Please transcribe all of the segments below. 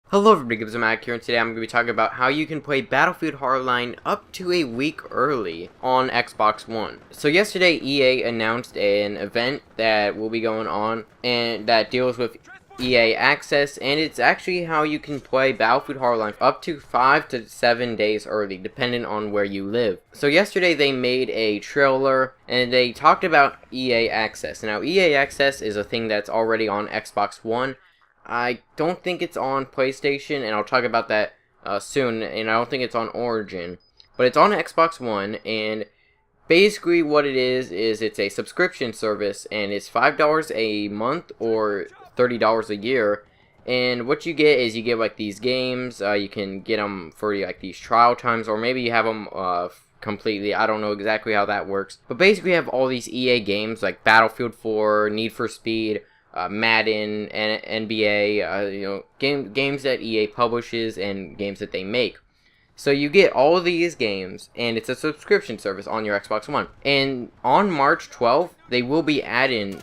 Hello everybody, it's Matt here, and today I'm going to be talking about how you can play Battlefield Hardline up to a week early on Xbox One. So yesterday EA announced an event that will be going on and that deals with EA Access, and it's actually how you can play Battlefield Hardline up to 5 to 7 days early, depending on where you live. So yesterday they made a trailer and they talked about EA Access. Now EA Access is a thing that's already on Xbox One. I don't think it's on PlayStation, and I'll talk about that soon, and I don't think it's on Origin. But it's on Xbox One, and basically what it is it's a subscription service, and it's $5 a month or $30 a year. And what you get is you get like these games, you can get them for like these trial times, or maybe you have them completely. I don't know exactly how that works. But basically you have all these EA games like Battlefield 4, Need for Speed, Madden, and NBA, games that EA publishes and games that they make. So you get all of these games, and it's a subscription service on your Xbox One. And on March 12th, they will be adding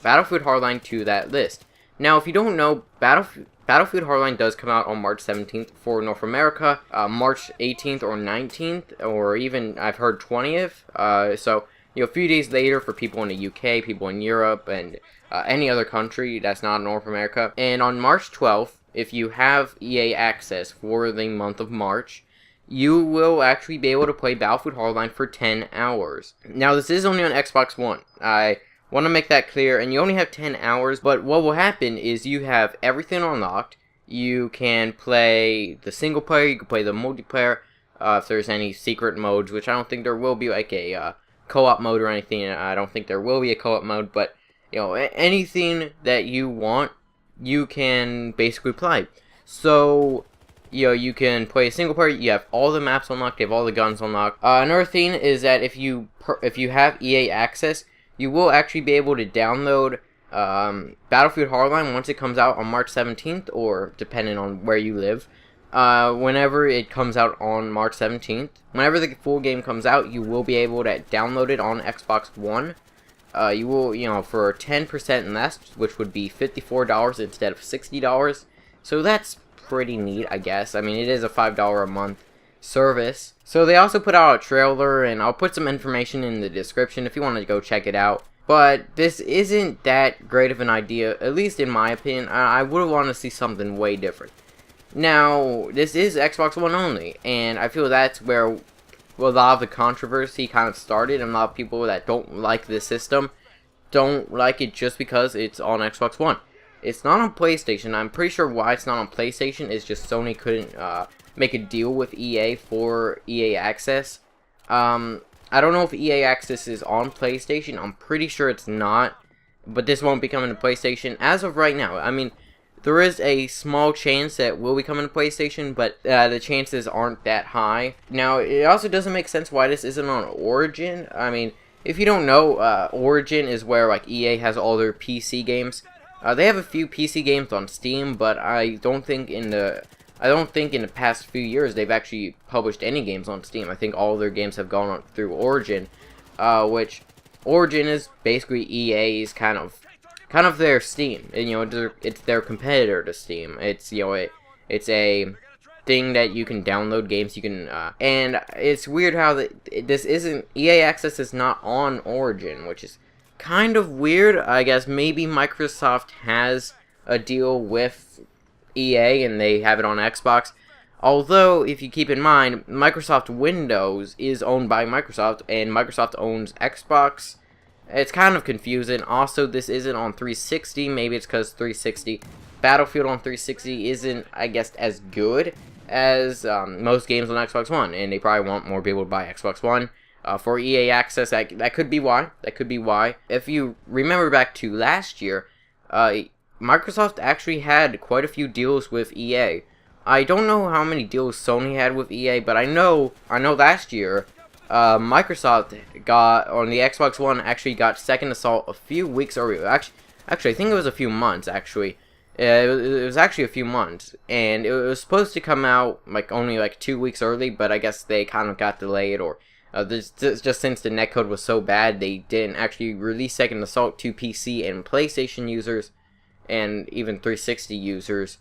Battlefield Hardline to that list. Now, if you don't know, Battlefield Hardline does come out on March 17th for North America, March 18th or 19th, or even, I've heard, 20th. So, a few days later for people in the UK, people in Europe, and any other country that's not North America. And on March 12th, if you have EA Access for the month of March, you will actually be able to play Battlefield Hardline for 10 hours. Now, this is only on Xbox One. I want to make that clear, and you only have 10 hours, but what will happen is you have everything unlocked. You can play the single player, you can play the multiplayer, if there's any secret modes, which I don't think there will be, like a co-op mode or anything. I don't think there will be a co-op mode, but anything that you want, you can basically play. So, you can play a single player. You have all the maps unlocked. You have all the guns unlocked. Another thing is that if you have EA Access, you will actually be able to download Battlefield Hardline once it comes out on March 17th, or depending on where you live. Whenever it comes out on March 17th, whenever the full game comes out, you will be able to download it on Xbox One. You will, for 10% less, which would be $54 instead of $60. So that's pretty neat, I guess. I mean, it is a $5 a month service. So they also put out a trailer, and I'll put some information in the description if you want to go check it out. But this isn't that great of an idea, at least in my opinion. I would want to see something way different. Now, this is Xbox One only, and I feel that's where a lot of the controversy kind of started, and a lot of people that don't like this system don't like it just because it's on Xbox One. It's not on PlayStation. I'm pretty sure why it's not on PlayStation is just Sony couldn't make a deal with EA for EA Access. I don't know if EA Access is on PlayStation. I'm pretty sure it's not, but this won't be coming to PlayStation as of right now. I mean, there is a small chance that it will be coming to PlayStation, but the chances aren't that high. Now, it also doesn't make sense why this isn't on Origin. I mean, if you don't know, Origin is where like EA has all their PC games. They have a few PC games on Steam, but I don't think in the past few years they've actually published any games on Steam. I think all their games have gone on through Origin, which Origin is basically EA's kind of their Steam, and it's their competitor to Steam. It's it's a thing that you can download games. You can and it's weird how this isn't EA Access is not on Origin, which is kind of weird. I guess maybe Microsoft has a deal with EA and they have it on Xbox. Although, if you keep in mind, Microsoft Windows is owned by Microsoft, and Microsoft owns Xbox. It's kind of confusing. Also, this isn't on 360. Maybe it's because 360 Battlefield on 360 isn't, I guess, as good as most games on Xbox One, and they probably want more people to buy Xbox One for EA Access. That could be why. That could be why. If you remember back to last year, Microsoft actually had quite a few deals with EA. I don't know how many deals Sony had with EA, but I know last year, Microsoft got on the Xbox One actually got Second Assault a few weeks earlier. Actually, I think it was a few months. Actually, it was actually a few months, and it was supposed to come out only 2 weeks early, but I guess they kind of got delayed, or just since the netcode was so bad, they didn't actually release Second Assault to PC and PlayStation users, and even 360 users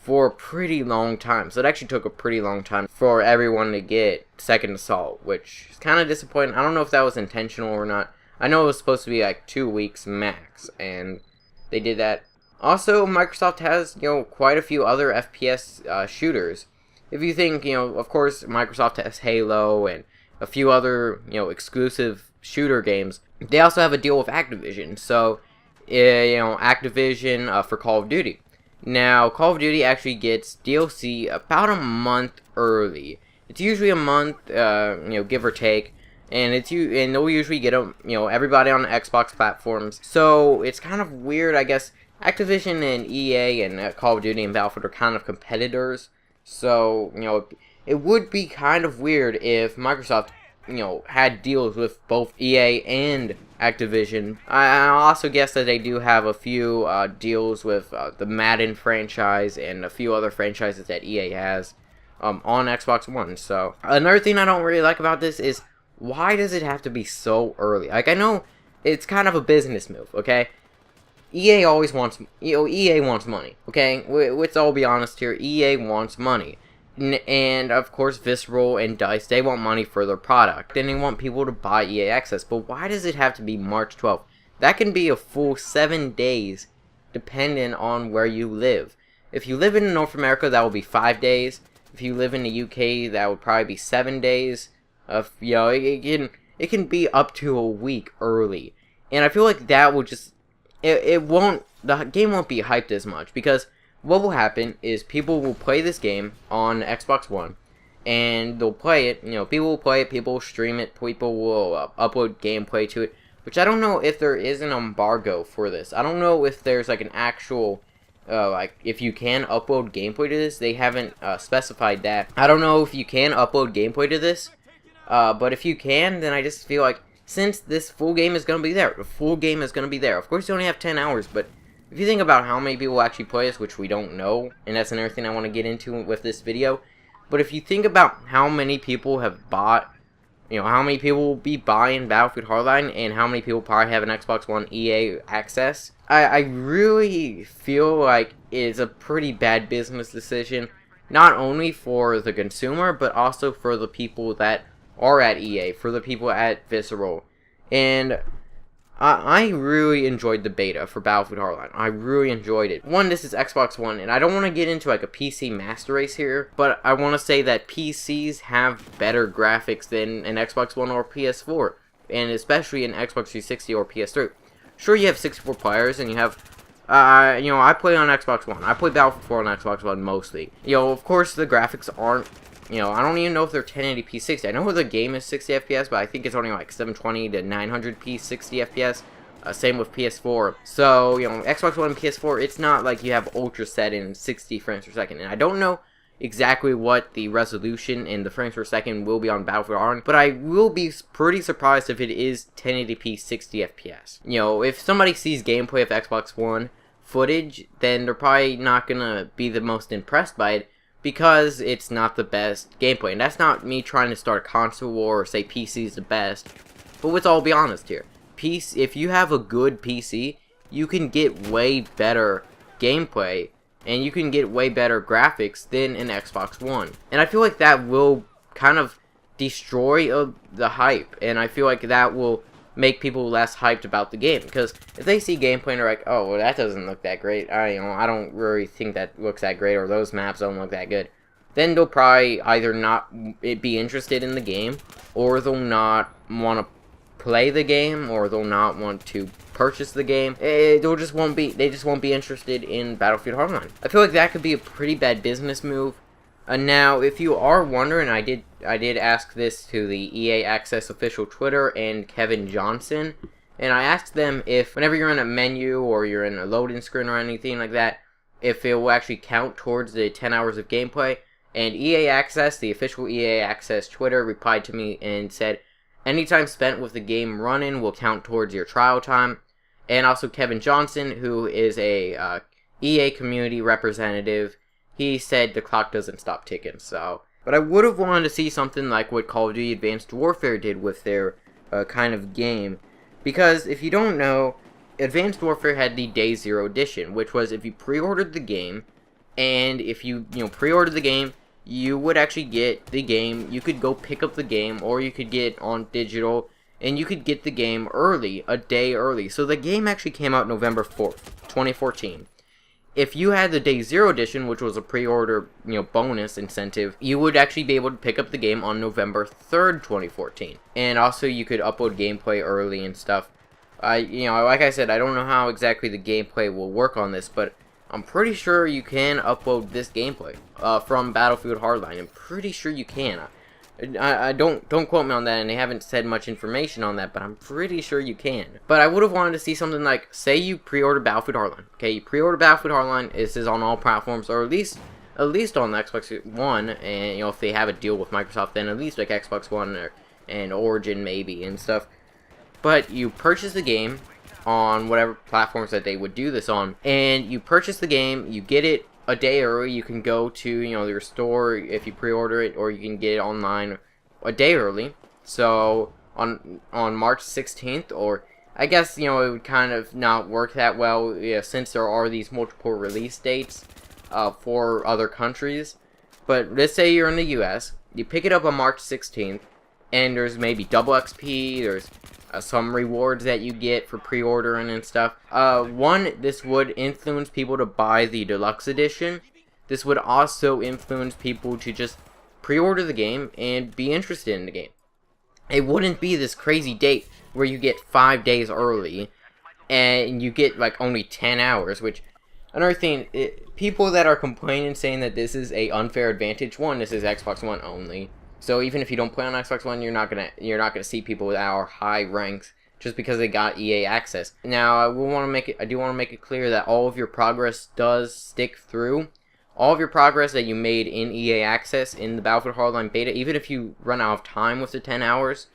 for a pretty long time. So it actually took a pretty long time for everyone to get Second Assault, which is kind of disappointing. I don't know if that was intentional or not. I know it was supposed to be like 2 weeks max, and they did that. Also, Microsoft has, quite a few other FPS shooters. If you think, of course, Microsoft has Halo and a few other, exclusive shooter games. They also have a deal with Activision. So, Activision for Call of Duty. Now, Call of Duty actually gets DLC about a month early. It's usually a month, give or take, and they'll usually get them, everybody on the Xbox platforms. So it's kind of weird, I guess. Activision and EA and Call of Duty and Battlefield are kind of competitors. So it would be kind of weird if Microsoft, had deals with both EA and Activision. I also guess that they do have a few deals with the Madden franchise and a few other franchises that EA has on Xbox One. So another thing I don't really like about this is, why does it have to be so early? Like, I know it's kind of a business move, okay? EA always wants, EA wants money, okay? Let's all be honest here. EA wants money. And, of course, Visceral and DICE, they want money for their product. And they want people to buy EA Access. But why does it have to be March 12th? That can be a full 7 days, depending on where you live. If you live in North America, that will be 5 days. If you live in the UK, that would probably be 7 days. It can be up to a week early. And I feel like that will just... the game won't be hyped as much, because what will happen is people will play this game on Xbox One, and they'll play it, people will play it, people will stream it, people will upload gameplay to it, which I don't know if there is an embargo for this. I don't know if there's like an actual, if you can upload gameplay to this. They haven't specified that. I don't know if you can upload gameplay to this, but if you can, then I just feel like, since this full game is going to be there, the full game is going to be there. Of course, you only have 10 hours, but if you think about how many people actually play this, which we don't know, and that's another thing I want to get into with this video, but if you think about how many people have bought, how many people will be buying Battlefield Hardline, and how many people probably have an Xbox One EA Access, I really feel like it's a pretty bad business decision, not only for the consumer, but also for the people that are at EA, for the people at Visceral. And I really enjoyed the beta for Battlefield Hardline. I really enjoyed it. One, this is Xbox One, and I don't want to get into like a PC master race here, but I want to say that PCs have better graphics than an Xbox One or PS4, and especially an Xbox 360 or PS3. Sure, you have 64 players, and you have, I play on Xbox One. I play Battlefield 4 on Xbox One mostly. Of course, the graphics aren't, I don't even know if they're 1080p 60. I know the game is 60 FPS, but I think it's only like 720 to 900p 60 FPS. Same with PS4. So, Xbox One and PS4, it's not like you have ultra set in 60 frames per second. And I don't know exactly what the resolution and the frames per second will be on Battlefield Hardline, but I will be pretty surprised if it is 1080p 60 FPS. If somebody sees gameplay of Xbox One footage, then they're probably not gonna be the most impressed by it, because it's not the best gameplay. And that's not me trying to start a console war or say PC is the best, but let's all be honest here. If you have a good PC, you can get way better gameplay, and you can get way better graphics than an Xbox One. And I feel like that will kind of destroy the hype, and I feel like that will make people less hyped about the game, because if they see gameplay and they're like, oh, well, that doesn't look that great, I don't really think that looks that great, or those maps don't look that good, then they'll probably either not be interested in the game, or they'll not want to play the game, or they'll not want to purchase the game. They just won't be interested in Battlefield Hardline. I feel like that could be a pretty bad business move. Now, if you are wondering, I did ask this to the EA Access official Twitter and Kevin Johnson, and I asked them if whenever you're in a menu or you're in a loading screen or anything like that, if it will actually count towards the 10 hours of gameplay. And EA Access, the official EA Access Twitter, replied to me and said, any time spent with the game running will count towards your trial time. And also Kevin Johnson, who is a EA community representative, he said the clock doesn't stop ticking. So, but I would have wanted to see something like what Call of Duty Advanced Warfare did with their kind of game, because if you don't know, Advanced Warfare had the Day Zero edition, which was if you pre-ordered the game, and if you pre-order the game, you would actually get the game. You could go pick up the game, or you could get on digital, and you could get the game early, a day early. So the game actually came out November 4th, 2014. If you had the Day Zero edition, which was a pre-order, bonus incentive, you would actually be able to pick up the game on November 3rd, 2014. And also, you could upload gameplay early and stuff. Like I said, I don't know how exactly the gameplay will work on this, but I'm pretty sure you can upload this gameplay from Battlefield Hardline. I'm pretty sure you can. I don't quote me on that, and they haven't said much information on that, but I'm pretty sure you can. But I would have wanted to see something like, say you pre-order Battlefield Hardline. Okay, you pre-order Battlefield Hardline. This is on all platforms, or at least on the Xbox One, and if they have a deal with Microsoft, then at least like Xbox One and Origin maybe and stuff. But you purchase the game on whatever platforms that they would do this on, and you purchase the game, you get it a day early. You can go to your store if you pre-order it, or you can get it online a day early. So on March 16th, or I guess it would kind of not work that well, since there are these multiple release dates for other countries. But let's say you're in the US, you pick it up on March 16th, and there's maybe double XP, there's some rewards that you get for pre-ordering and stuff. This would influence people to buy the deluxe edition. This would also influence people to just pre-order the game and be interested in the game. It wouldn't be this crazy date where you get 5 days early and you get like only 10 hours, which another thing, people that are complaining saying that this is a unfair advantage, one, this is Xbox One only. So even if you don't play on Xbox One, you're not gonna see people with our high ranks just because they got EA access. Now, I do want to make it clear that all of your progress does stick through. All of your progress that you made in EA access in the Battlefield Hardline beta, even if you run out of time with the 10 hours,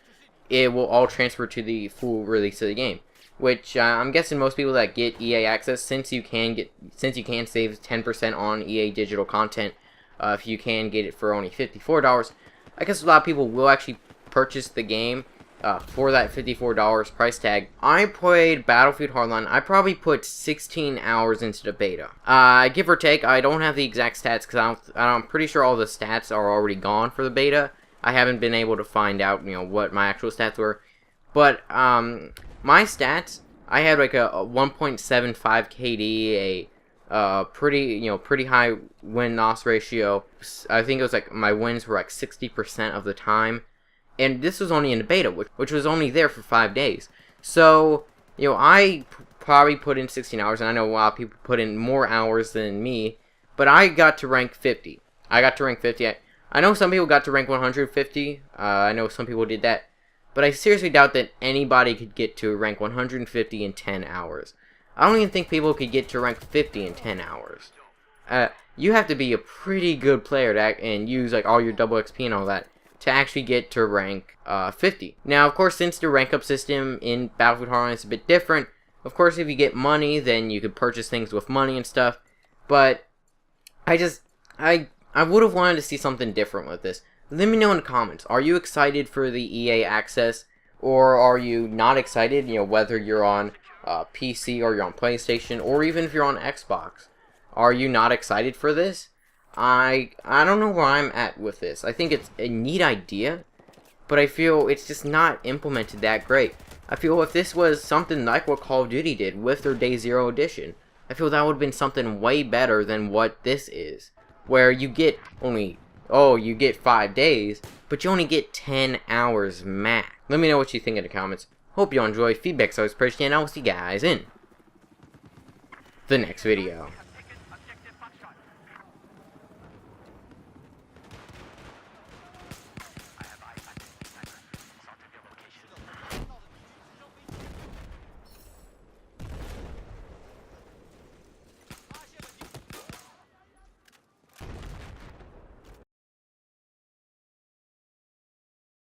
it will all transfer to the full release of the game. Which I'm guessing most people that get EA access, since you can save 10% on EA digital content, if you can get it for only $54. I guess a lot of people will actually purchase the game for that $54 price tag. I played Battlefield Hardline. I probably put 16 hours into the beta. Give or take. I don't have the exact stats because I'm pretty sure all the stats are already gone for the beta. I haven't been able to find out what my actual stats were. But my stats, I had like a 1.75 KD, pretty high win-loss ratio. I think it was like my wins were like 60% of the time, and this was only in the beta, which was only there for 5 days. So I probably put in 16 hours, and I know a lot of people put in more hours than me, but I got to rank 50. I know some people got to rank 150. I know some people did that, but I seriously doubt that anybody could get to rank 150 in 10 hours. I don't even think people could get to rank 50 in 10 hours. You have to be a pretty good player and use like all your double XP and all that to actually get to rank 50. Now, of course, since the rank up system in Battlefield Hardline is a bit different, of course, if you get money, then you could purchase things with money and stuff. But I would have wanted to see something different with this. Let me know in the comments. Are you excited for the EA access, or are you not excited? Whether you're on PC or you're on PlayStation, or even if you're on Xbox, are you not excited for this? I don't know where I'm at with this. I think it's a neat idea, but I feel it's just not implemented that great. I feel if this was something like what Call of Duty did with their Day Zero edition, I feel that would have been something way better than what this is, where you get only, you get 5 days, but you only get 10 hours max. Let me know what you think in the comments. Hope you all enjoy. Feedback's always appreciated, and I will see you guys in the next video.